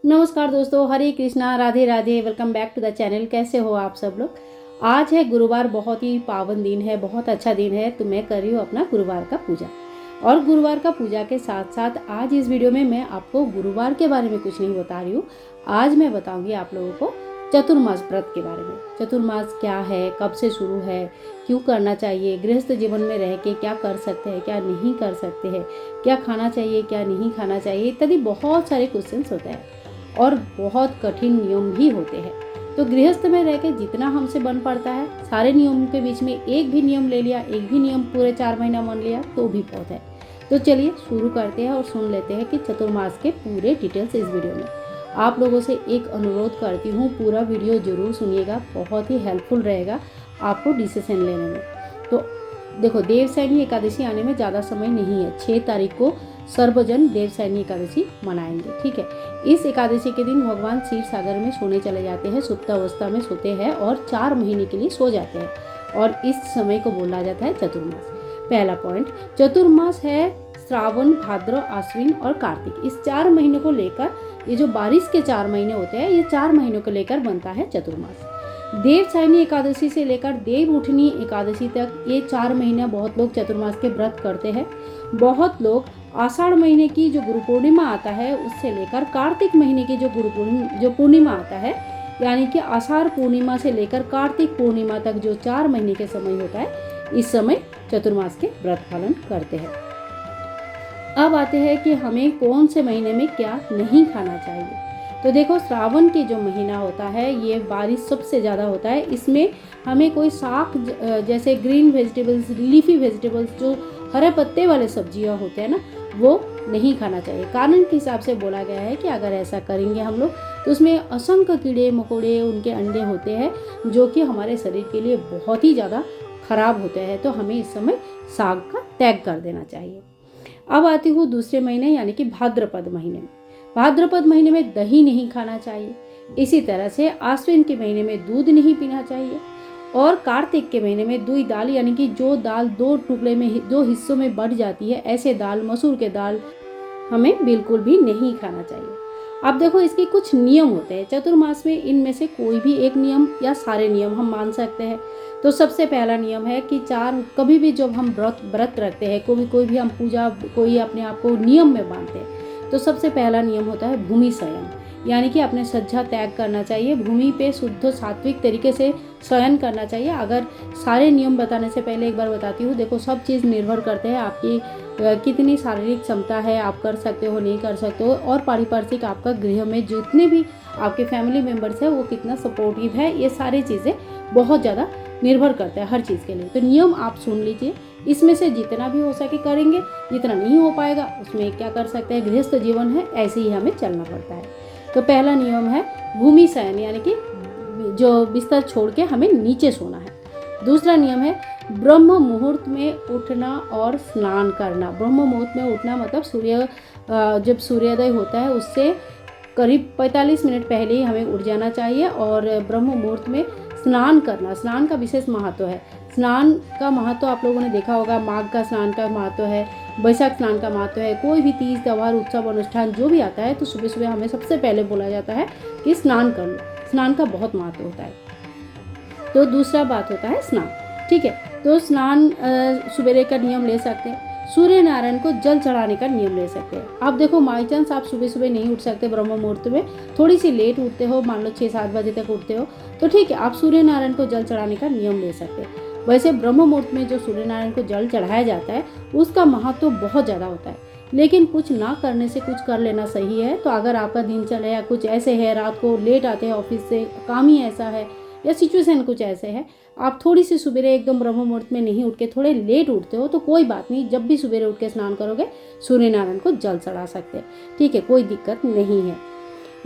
नमस्कार दोस्तों, हरे Krishna, Radhe Radhe. Welcome back to the channel. कैसे हो आप सब लोग। आज है गुरुवार, बहुत ही पावन दिन है, बहुत अच्छा दिन है। तो मैं कर रही हूँ अपना गुरुवार का पूजा। और गुरुवार का पूजा के साथ साथ आज इस वीडियो में मैं आपको गुरुवार के बारे में कुछ नहीं बता रही हूँ। आज मैं बताऊँगी आप लोगों को चतुर्मास व्रत के बारे में। चतुर्मास क्या है, कब से शुरू है, क्यों करना चाहिए, गृहस्थ जीवन में रह के क्या कर सकते हैं, क्या नहीं कर सकते हैं, क्या खाना चाहिए, क्या नहीं खाना चाहिए, इत्यादि बहुत सारे क्वेश्चंस होते हैं और बहुत कठिन नियम भी होते हैं। तो गृहस्थ में रह के जितना हमसे बन पड़ता है, सारे नियमों के बीच में एक भी नियम ले लिया, एक भी नियम पूरे 4 महीना मान लिया तो भी बहुत है। तो चलिए शुरू करते हैं और सुन लेते हैं कि चतुर्मास के पूरे डिटेल्स इस वीडियो में। आप लोगों से एक अनुरोध करती हूँ, पूरा वीडियो जरूर सुनिएगा, बहुत ही हेल्पफुल रहेगा आपको डिसीजन लेने में। तो देखो, देवशयनी एकादशी आने में ज़्यादा समय नहीं है। 6 तारीख को सर्वजन देवशयनी एकादशी मनाएंगे, ठीक है। इस एकादशी के दिन भगवान क्षीर सागर में सोने चले जाते हैं, सुप्तावस्था में सोते हैं और 4 महीने के लिए सो जाते हैं और इस समय को बोला जाता है चतुर्मास। पहला पॉइंट, चतुर्मास है श्रावण, भाद्र, आश्विन और कार्तिक। इस 4 महीने को लेकर, ये जो बारिश के 4 महीने होते हैं, ये 4 महीनों को लेकर बनता है चतुर्मास। देवशयनी एकादशी से लेकर देव उठनी एकादशी तक ये 4 महीने बहुत लोग चतुर्मास के व्रत करते हैं। बहुत लोग आषाढ़ महीने की जो गुरु पूर्णिमा आता है उससे लेकर कार्तिक महीने की जो पूर्णिमा आता है, यानी कि आषाढ़ पूर्णिमा से लेकर कार्तिक पूर्णिमा तक जो 4 महीने के समय होता है, इस समय चतुर्मास के व्रत पालन करते हैं। अब आते हैं कि हमें कौन से महीने में क्या नहीं खाना चाहिए। तो देखो, श्रावण के जो महीना होता है, ये बारिश सबसे ज़्यादा होता है। इसमें हमें कोई साग जैसे ग्रीन वेजिटेबल्स, लीफी वेजिटेबल्स, जो हरे पत्ते वाले सब्जियां होते हैं ना, वो नहीं खाना चाहिए। कारण के हिसाब से बोला गया है कि अगर ऐसा करेंगे हम लोग तो उसमें असंख्य कीड़े मकोड़े, उनके अंडे होते हैं जो कि हमारे शरीर के लिए बहुत ही ज़्यादा खराब होते हैं। तो हमें इस समय साग का त्याग कर देना चाहिए। अब आती हूँ दूसरे महीने, यानी कि भाद्रपद महीने में। भाद्रपद महीने में दही नहीं खाना चाहिए। इसी तरह से आश्विन के महीने में दूध नहीं पीना चाहिए और कार्तिक के महीने में दूई दाल, यानी कि जो दाल 2 टुकड़े में, 2 हिस्सों में बढ़ जाती है, ऐसे दाल, मसूर के दाल हमें बिल्कुल भी नहीं खाना चाहिए। अब देखो, इसके कुछ नियम होते हैं चतुर्मास में। इनमें से कोई भी एक नियम या सारे नियम हम मान सकते हैं। तो सबसे पहला नियम है कि कभी भी जब हम व्रत रखते हैं, कोई भी हम पूजा, कोई अपने आप को नियम में बांधते हैं, तो सबसे पहला नियम होता है भूमि शयन, यानी कि अपने सज्जा त्याग करना चाहिए। भूमि पे शुद्ध सात्विक तरीके से शयन करना चाहिए। अगर सारे नियम बताने से पहले एक बार बताती हूँ, देखो सब चीज़ निर्भर करते हैं आपकी कितनी शारीरिक क्षमता है, आप कर सकते हो नहीं कर सकते हो, और पारिपार्श्विक आपका गृह में जितने भी आपके फैमिली मेम्बर्स हैं वो कितना सपोर्टिव है, ये सारी चीज़ें बहुत ज़्यादा निर्भर करता है हर चीज़ के लिए। तो नियम आप सुन लीजिए, इसमें से जितना भी हो सके करेंगे, जितना नहीं हो पाएगा उसमें क्या कर सकते हैं, गृहस्थ जीवन है, ऐसे ही हमें चलना पड़ता है। तो पहला नियम है भूमि शयन, यानी कि जो बिस्तर छोड़ के हमें नीचे सोना है। दूसरा नियम है ब्रह्म मुहूर्त में उठना और स्नान करना। ब्रह्म मुहूर्त में उठना मतलब जब सूर्योदय होता है उससे करीब 45 मिनट पहले ही हमें उठ जाना चाहिए। और ब्रह्म मुहूर्त में स्नान करना, स्नान का विशेष महत्व है। स्नान का महत्व आप लोगों ने देखा होगा, माघ का स्नान का महत्व है, वैशाख स्नान का महत्व है। कोई भी तीज, त्यौहार, उत्सव, अनुष्ठान जो भी आता है तो सुबह सुबह हमें सबसे पहले बोला जाता है कि स्नान कर लो। स्नान का बहुत महत्व होता है। तो दूसरा बात होता है स्नान, ठीक है। तो स्नान सवेरे का नियम ले सकते हैं। सूर्य नारायण को जल चढ़ाने का नियम ले सकते हैं। आप देखो, बाई चांस आप सुबह सुबह नहीं उठ सकते ब्रह्म मुहूर्त में, थोड़ी सी लेट उठते हो, मान लो 6-7 बजे तक उठते हो, तो ठीक है, आप सूर्य नारायण को जल चढ़ाने का नियम ले सकते हैं। वैसे ब्रह्म मुहूर्त में जो सूर्य नारायण को जल चढ़ाया जाता है उसका महत्व बहुत ज़्यादा होता है, लेकिन कुछ ना करने से कुछ कर लेना सही है। तो अगर आपका दिनचर्या कुछ ऐसे है, रात को लेट आते हैं ऑफिस से, काम ही ऐसा है या सिचुएशन कुछ ऐसे है, आप थोड़ी सी सुबेरे एकदम ब्रह्म मुहूर्त में नहीं उठ के थोड़े लेट उठते हो, तो कोई बात नहीं, जब भी सुबेरे उठ के स्नान करोगे सूर्य नारायण को जल चढ़ा सकते हैं, ठीक है, कोई दिक्कत नहीं है।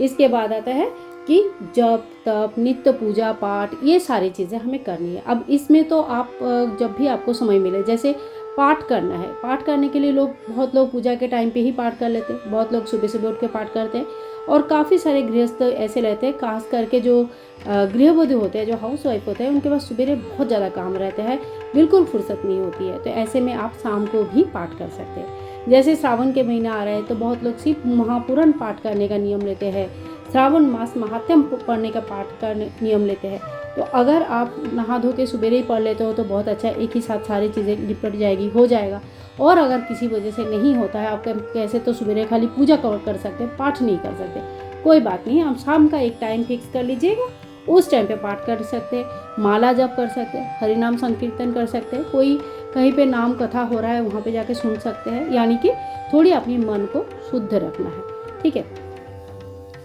इसके बाद आता है कि जप तप, नित्य पूजा पाठ, ये सारी चीज़ें हमें करनी है। अब इसमें तो आप जब भी आपको समय मिले, जैसे पाठ करना है, पाठ करने के लिए बहुत लोग पूजा के टाइम पे ही पाठ कर लेते हैं, बहुत लोग सुबह सुबह उठ के पाठ करते हैं, और काफ़ी सारे गृहस्थ ऐसे रहते हैं, खास करके जो गृहवधू होते हैं, जो हाउस वाइफ होते हैं, उनके पास सवेरे बहुत ज़्यादा काम रहता है, बिल्कुल फुर्सत नहीं होती है। तो ऐसे में आप शाम को भी पाठ कर सकते हैं। जैसे श्रावण के महीना आ रहा है तो बहुत लोग सिर्फ महापुराण पाठ करने का नियम लेते हैं, श्रावण मास महात्म्य पढ़ने का पाठ का नियम लेते हैं। तो अगर आप नहा धो के सुबेरे ही पढ़ लेते हो तो बहुत अच्छा, एक ही साथ सारी चीज़ें निपट जाएगी, हो जाएगा। और अगर किसी वजह से नहीं होता है, आप कैसे तो सुबेरे खाली पूजा कर सकते हैं, पाठ नहीं कर सकते, कोई बात नहीं, आप शाम का एक टाइम फिक्स कर लीजिएगा, उस टाइम पे पाठ कर सकते हैं, माला जप कर सकते हैं, हरिनाम संकीर्तन कर सकते हैं, कोई कहीं पे नाम कथा हो रहा है वहाँ पे जाके सुन सकते हैं, यानी कि थोड़ी अपनी मन को शुद्ध रखना है। ठीक है,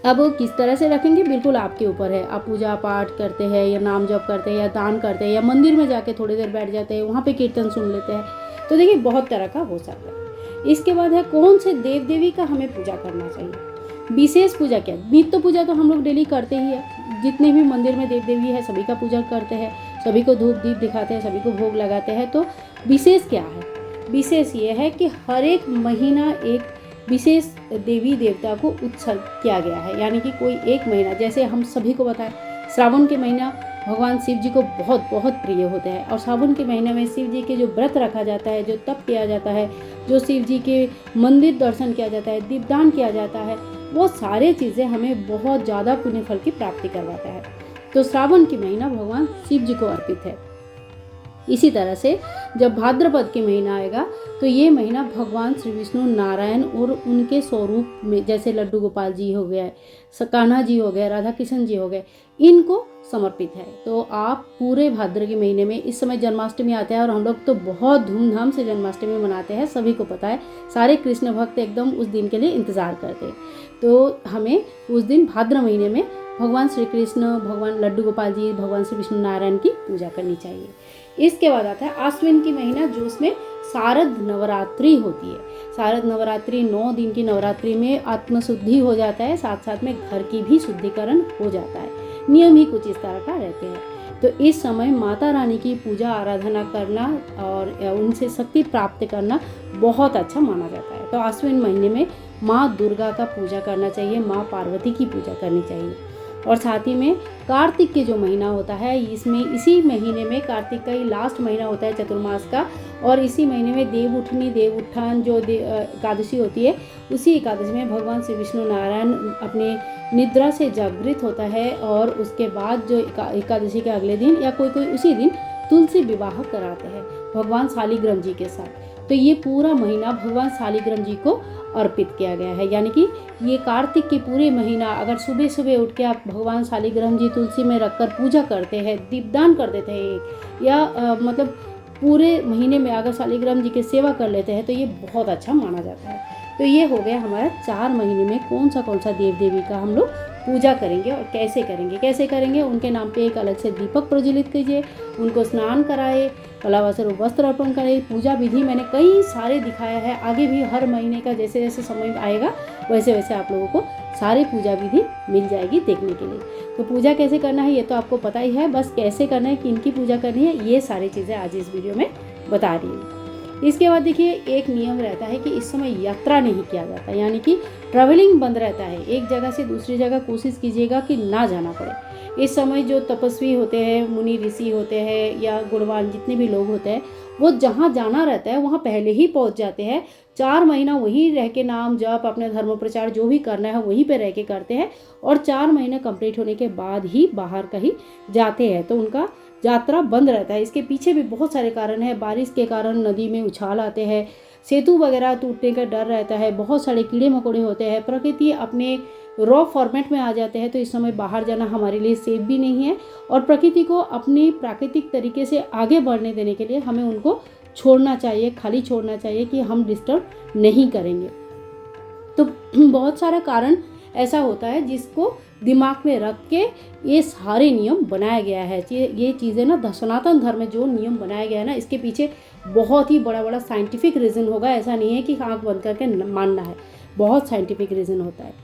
अब किस तरह से रखेंगे बिल्कुल आपके ऊपर है। आप पूजा पाठ करते हैं या नाम जप करते हैं या दान करते हैं या मंदिर में जाके थोड़ी देर बैठ जाते हैं, वहाँ पे कीर्तन सुन लेते हैं, तो देखिए बहुत तरह का हो सकता है। इसके बाद है कौन से देव देवी का हमें पूजा करना चाहिए। विशेष पूजा क्या, नित्य पूजा तो हम लोग डेली करते ही है, जितने भी मंदिर में देव देवी है सभी का पूजा करते हैं, सभी को धूप दीप दिखाते हैं, सभी को भोग लगाते हैं। तो विशेष क्या है, विशेष ये है कि हर एक महीना एक विशेष देवी देवता को उत्सर्ग किया गया है, यानी कि कोई एक महीना, जैसे हम सभी को बताएं श्रावण के महीना भगवान शिव जी को बहुत बहुत प्रिय होते हैं, और श्रावण के महीने में शिव जी के जो व्रत रखा जाता है, जो तप किया जाता है, जो शिव जी के मंदिर दर्शन किया जाता है, दीपदान किया जाता है, वो सारे चीज़ें हमें बहुत ज़्यादा पुण्य फल की प्राप्ति करवाता है। तो श्रावण की महीना भगवान शिव जी को अर्पित है। इसी तरह से जब भाद्रपद के महीना आएगा तो ये महीना भगवान श्री विष्णु नारायण और उनके स्वरूप में, जैसे लड्डू गोपाल जी हो गए, कान्हा जी हो गए, राधा कृष्ण जी हो गए, इनको समर्पित है। तो आप पूरे भाद्र के महीने में, इस समय जन्माष्टमी आता है और हम लोग तो बहुत धूमधाम से जन्माष्टमी मनाते हैं, सभी को पता है, सारे कृष्ण भक्त एकदम उस दिन के लिए इंतज़ार करते हैं। तो हमें उस दिन भाद्र महीने में भगवान श्री कृष्ण, भगवान लड्डू गोपाल जी, भगवान श्री विष्णु नारायण की पूजा करनी चाहिए। इसके बाद आता है आश्विन की महीना, जो उसमें शारद नवरात्रि होती है। शारद नवरात्रि 9 दिन की नवरात्रि में आत्मशुद्धि हो जाता है, साथ साथ में घर की भी शुद्धिकरण हो जाता है। नियम ही कुछ इस तरह का रहते हैं। तो इस समय माता रानी की पूजा आराधना करना और उनसे शक्ति प्राप्त करना बहुत अच्छा माना जाता है। तो आश्विन महीने में माँ दुर्गा का पूजा करना चाहिए, माँ पार्वती की पूजा करनी चाहिए। और साथ ही में कार्तिक के जो महीना होता है, इसमें इसी महीने में कार्तिक का ही लास्ट महीना होता है चतुर्मास का, और इसी महीने में देव उत्थान जो एकादशी होती है, उसी एकादशी में भगवान श्री विष्णु नारायण अपने निद्रा से जागृत होता है, और उसके बाद जो एकादशी के अगले दिन या कोई उसी दिन तुलसी विवाह कराते हैं भगवान शालिग्राम जी के साथ। तो ये पूरा महीना भगवान शालिग्राम जी को अर्पित किया गया है, यानी कि ये कार्तिक के पूरे महीना अगर सुबह सुबह उठ के आप भगवान शालिग्राम जी तुलसी में रखकर पूजा करते हैं, दीपदान कर देते हैं, या मतलब पूरे महीने में अगर शालिग्राम जी की सेवा कर लेते हैं, तो ये बहुत अच्छा माना जाता है। तो ये हो गया हमारा 4 महीने में कौन सा देव देवी का हम लोग पूजा करेंगे और कैसे करेंगे। उनके नाम पे एक अलग से दीपक प्रज्वलित कीजिए, उनको स्नान कराए, कलावस्त्र वस्त्र अर्पण करें। पूजा विधि मैंने कई सारे दिखाया है, आगे भी हर महीने का जैसे जैसे समय आएगा वैसे वैसे आप लोगों को सारी पूजा विधि मिल जाएगी देखने के लिए। तो पूजा कैसे करना है ये तो आपको पता ही है, बस कैसे करना है, किनकी पूजा करनी है, ये सारी चीज़ें आज इस वीडियो में बता रही हूँ। इसके बाद देखिए एक नियम रहता है कि इस समय यात्रा नहीं किया जाता, यानी कि ट्रैवलिंग बंद रहता है। एक जगह से दूसरी जगह कोशिश कीजिएगा कि ना जाना पड़े। इस समय जो तपस्वी होते हैं, मुनि ऋषि होते हैं या गुणवान जितने भी लोग होते हैं, वो जहाँ जाना रहता है वहाँ पहले ही पहुँच जाते हैं। 4 महीना वहीं रह के नाम जप, अपने धर्म प्रचार जो भी करना है वहीं पे रह के करते हैं, और 4 महीने कंप्लीट होने के बाद ही बाहर कहीं जाते हैं। तो उनका यात्रा बंद रहता है। इसके पीछे भी बहुत सारे कारण हैं। बारिश के कारण नदी में उछाल आते हैं, सेतु वगैरह टूटने का डर रहता है, बहुत सारे कीड़े मकोड़े होते हैं, प्रकृति अपने रॉ फॉर्मेट में आ जाते हैं। तो इस समय बाहर जाना हमारे लिए सेफ भी नहीं है, और प्रकृति को अपनी प्राकृतिक तरीके से आगे बढ़ने देने के लिए हमें उनको छोड़ना चाहिए, खाली छोड़ना चाहिए कि हम डिस्टर्ब नहीं करेंगे। तो बहुत सारा कारण ऐसा होता है जिसको दिमाग में रख के ये सारे नियम बनाया गया है। ये चीज़ें ना सनातन धर्म में जो नियम बनाया गया है ना, इसके पीछे बहुत ही बड़ा बड़ा साइंटिफिक रीज़न होगा। ऐसा नहीं है कि आँख बंद करके मानना है, बहुत साइंटिफिक रीज़न होता है।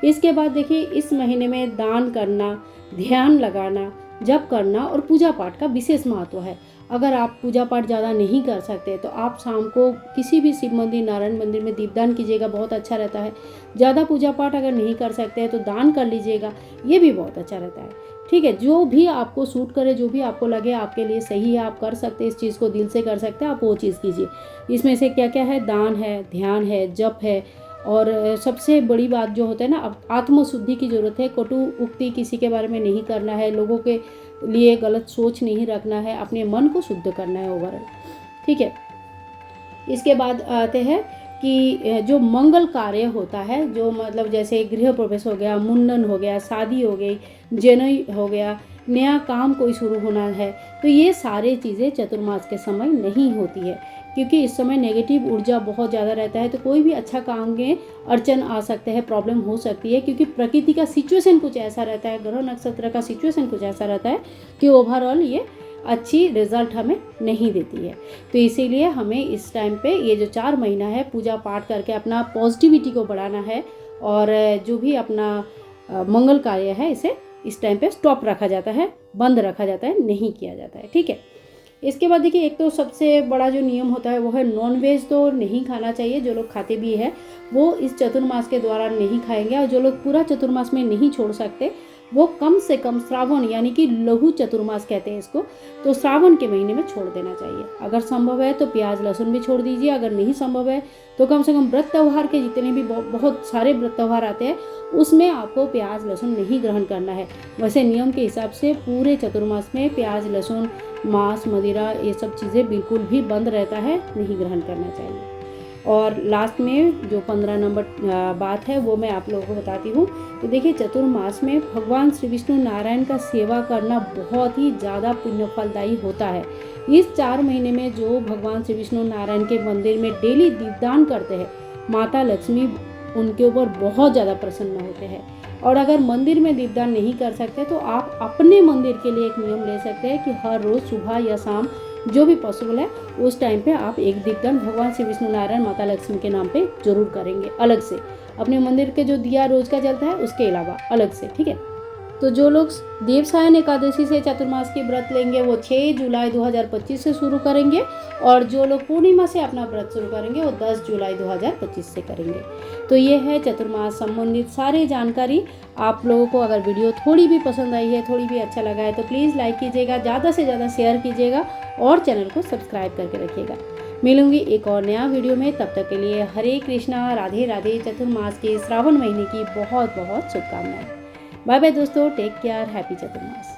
इसके बाद देखिए इस महीने में दान करना, ध्यान लगाना, जप करना और पूजा पाठ का विशेष महत्व है। अगर आप पूजा पाठ ज़्यादा नहीं कर सकते तो आप शाम को किसी भी शिव मंदिर, नारायण मंदिर में दीपदान कीजिएगा, बहुत अच्छा रहता है। ज़्यादा पूजा पाठ अगर नहीं कर सकते हैं तो दान कर लीजिएगा, ये भी बहुत अच्छा रहता है। ठीक है, जो भी आपको सूट करे, जो भी आपको लगे आपके लिए सही है, आप कर सकते हैं, इस चीज़ को दिल से कर सकते हैं, आप वो चीज़ कीजिए। इसमें से क्या क्या है, दान है, ध्यान है, जप है और सबसे बड़ी बात जो होता है ना, आत्मशुद्धि की ज़रूरत है। कटु उक्ति किसी के बारे में नहीं करना है, लोगों के लिए गलत सोच नहीं रखना है, अपने मन को शुद्ध करना है ओवरऑल, ठीक है। इसके बाद आते हैं कि जो मंगल कार्य होता है, जो मतलब जैसे गृह प्रवेश हो गया, मुंडन हो गया, शादी हो गई, जनेऊ हो गया, नया काम कोई शुरू होना है, तो ये सारे चीज़ें चतुर्मास के समय नहीं होती है, क्योंकि इस समय नेगेटिव ऊर्जा बहुत ज़्यादा रहता है। तो कोई भी अच्छा काम में अड़चन आ सकते हैं, प्रॉब्लम हो सकती है, क्योंकि प्रकृति का सिचुएशन कुछ ऐसा रहता है, ग्रह नक्षत्र का सिचुएशन कुछ ऐसा रहता है कि ओवरऑल ये अच्छी रिजल्ट हमें नहीं देती है। तो इसीलिए हमें इस टाइम पे ये जो 4 महीना है पूजा पाठ करके अपना पॉजिटिविटी को बढ़ाना है, और जो भी अपना मंगल कार्य है इसे इस टाइम पे स्टॉप रखा जाता है, बंद रखा जाता है, नहीं किया जाता है, ठीक है। इसके बाद देखिए, एक तो सबसे बड़ा जो नियम होता है वो है नॉनवेज तो नहीं खाना चाहिए। जो लोग खाते भी है वो इस चतुर्मास के द्वारा नहीं खाएंगे, और जो लोग पूरा चतुर्मास में नहीं छोड़ सकते वो कम से कम श्रावण यानी कि लघु चतुर्मास कहते हैं इसको, तो श्रावण के महीने में छोड़ देना चाहिए। अगर संभव है तो प्याज लहसुन भी छोड़ दीजिए, अगर नहीं संभव है तो कम से कम व्रत त्यौहार के जितने भी बहुत सारे व्रत त्यौहार आते हैं उसमें आपको प्याज लहसुन नहीं ग्रहण करना है। वैसे नियम के हिसाब से पूरे चतुर्मास में प्याज लहसुन, मांस, मदिरा, ये सब चीज़ें बिल्कुल भी बंद रहता है, नहीं ग्रहण करना चाहिए। और लास्ट में जो 15 नंबर बात है वो मैं आप लोगों को बताती हूँ। तो देखिए, चतुर्मास में भगवान श्री विष्णु नारायण का सेवा करना बहुत ही ज़्यादा पुण्य फलदायी होता है। इस 4 महीने में जो भगवान श्री विष्णु नारायण के मंदिर में डेली दीपदान करते हैं, माता लक्ष्मी उनके ऊपर बहुत ज़्यादा प्रसन्न होते हैं। और अगर मंदिर में दीपदान नहीं कर सकते तो आप अपने मंदिर के लिए एक नियम ले सकते हैं कि हर रोज़ सुबह या शाम जो भी पॉसिबल है उस टाइम पे आप एक दीपदान भगवान श्री विष्णु नारायण माता लक्ष्मी के नाम पे जरूर करेंगे, अलग से अपने मंदिर के जो दिया रोज का जलता है उसके अलावा अलग से, ठीक है। तो जो लोग देवसायन एकादशी से चतुर्मास की व्रत लेंगे वो 6 जुलाई 2025 से शुरू करेंगे, और जो लोग पूर्णिमा से अपना व्रत शुरू करेंगे वो 10 जुलाई 2025 से करेंगे। तो ये है चतुर्मास संबंधित सारी जानकारी। आप लोगों को अगर वीडियो थोड़ी भी पसंद आई है, थोड़ी भी अच्छा लगा है तो प्लीज़ लाइक कीजिएगा, ज़्यादा से ज़्यादा शेयर कीजिएगा और चैनल को सब्सक्राइब करके रखिएगा। मिलूंगी एक और नया वीडियो में, तब तक के लिए हरे कृष्णा, राधे राधे। चतुर्मास के श्रावण महीने की बहुत बहुत शुभकामनाएं। बाय बाय दोस्तों, टेक केयर, हैप्पी चतुर्मास।